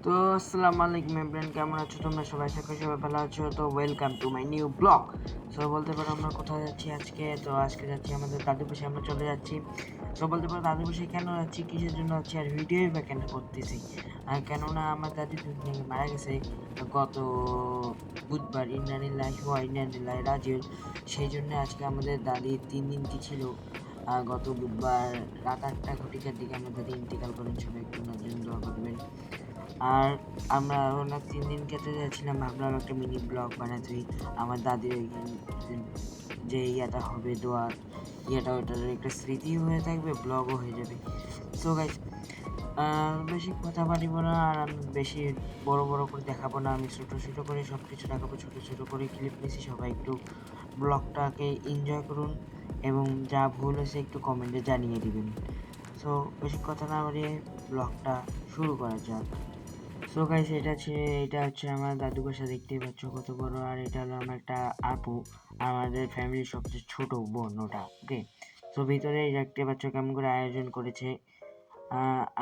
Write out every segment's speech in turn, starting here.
তো আসসালামু আলাইকুম এভরিওয়ান, কেমন আছো তোমরা সবাই? আশা করি সবাই ভালো আছো। তো welcome to my new blog. So বলতে পারো আমরা কোথায় যাচ্ছি আজকে? তো আজকে যাচ্ছি আমাদের দাদু বাসায়, আমরা চলে যাচ্ছি। সো বলতে পারো দাদু বাসায় কেন যাচ্ছি, কিসের জন্য যাচ্ছি, আর ভিডিওই বা কেন করতেছি? কেননা আমার দাদি দুদিন আগে মারা গেছে, গত বুধবার। ইন্না লিল্লাহি ওয়া ইন্না ইলাইহি রাজিউন। সেই জন্য আজকে আমাদের দাদির 3 দিন ছিল। গত বুধবার রাত 8টা ঘটিকার দিকে আমার দাদি ইন্তেকাল করেন। সবাই একটু ওনার জন্য দোয়া করবেন। আর আমরা ওনার 3 দিন খেতে যাচ্ছিলাম, ভাবলাম একটা মিনি ব্লগ বানাতে। আমার দাদির যে ইয়াটা হবে, দোয়ার ইয়েটা, ওটার একটা স্মৃতি হয়ে থাকবে, ব্লগও হয়ে যাবে। সো গাইস, বেশি কথা বাড়িব না, আর আমি বেশি বড় বড় করে দেখাবো না। আমি ছোট ছোট করে সব কিছু দেখাবো, ছোট ছোট করে ক্লিপ নিছি। সবাই একটু ব্লগটাকে এনজয় করুন, এবং যা ভুল হয়েছে একটু কমেন্টে জানিয়ে দিবেন। সো বেশি কথা না বাড়িয়ে ব্লগটা শুরু করা যাক। সো গাইস, এটা হচ্ছে আমার দাদু বাসা, দেখতেই পাচ্ছ কত বড়। আর এটা হলো আমার একটা আপু, আমাদের ফ্যামিলির সবচেয়ে ছোট বোন ওটা। ওকে, সো ভিতরে দেখতে পাচ্ছ কেমন করে আয়োজন করেছে।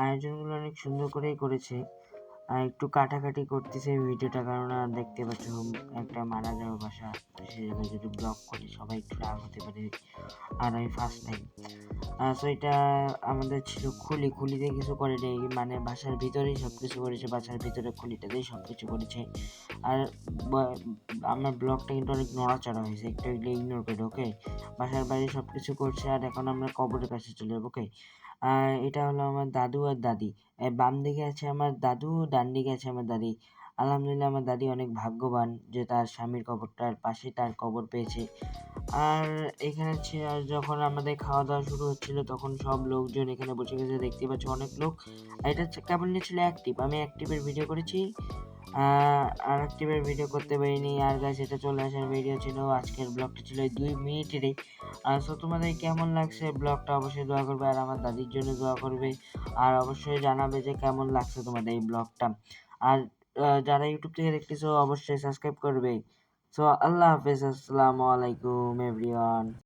আয়োজনগুলো অনেক সুন্দর করেই করেছে। একটু কাটাকাটি করতেছে ভিডিওটা, কারণ দেখতে পাচ্ছ একটা মারা যাওয়া বাসা, সে জায়গায় যদি ব্লগ করে সবাই একটু রাগ হতে পারে। আর আমি ফার্স্ট টাইম। সো এটা আমাদের ছিল খুলি দিয়ে কিছু করে নেই, মানে বাসার ভিতরেই সব কিছু করেছে, বাসার ভিতরে খুলিটা দিয়ে সব কিছু করেছে। আর আমার ব্লগটা কিন্তু অনেক নড়াচড়া হয়েছে, একটু এগুলো ইগনোর করে। ওকে, বাসার বাইরে সব কিছু করছে। আর এখন আমরা কবরের কাছে চলে যাবো। ওকে, এটা হলো আমার দাদু আর দাদি। বাম দিকে আছে আমার দাদু, ডান দিকে আছে আমার দাদি। আলহামদুলিল্লাহ, আমার দাদি অনেক ভাগ্যবান যে তার স্বামীর কবরটার পাশে তার কবর পেয়েছে। আর এখানে আর যখন আমাদের খাওয়া দাওয়া শুরু হচ্ছিল, তখন সব লোকজন এখানে বসে গেছে, দেখতে পাচ্ছ অনেক লোক। আর এটা কেমন ছিল অ্যাক্টিভ, আমি অ্যাক্টিভের ভিডিও করেছি, আর অ্যাক্টিভের ভিডিও করতে পারিনি। আর গাইস, এটা চলে আসার ভিডিও ছিল, আজকের ব্লগটা ছিল 2 মিনিটেরই। সো তোমাদের কেমন লাগছে ব্লগটা অবশ্যই দোয়া করবে, আর আমার দাদির জন্য দোয়া করবে। আর অবশ্যই জানাবে যে কেমন লাগছে তোমাদের এই ব্লগটা। আর যারা ইউটিউব থেকে দেখতেছো অবশ্যই সাবস্ক্রাইব করবে। সো আল্লাহ হাফেজ, আসসালামু আলাইকুম এভরিওয়ান।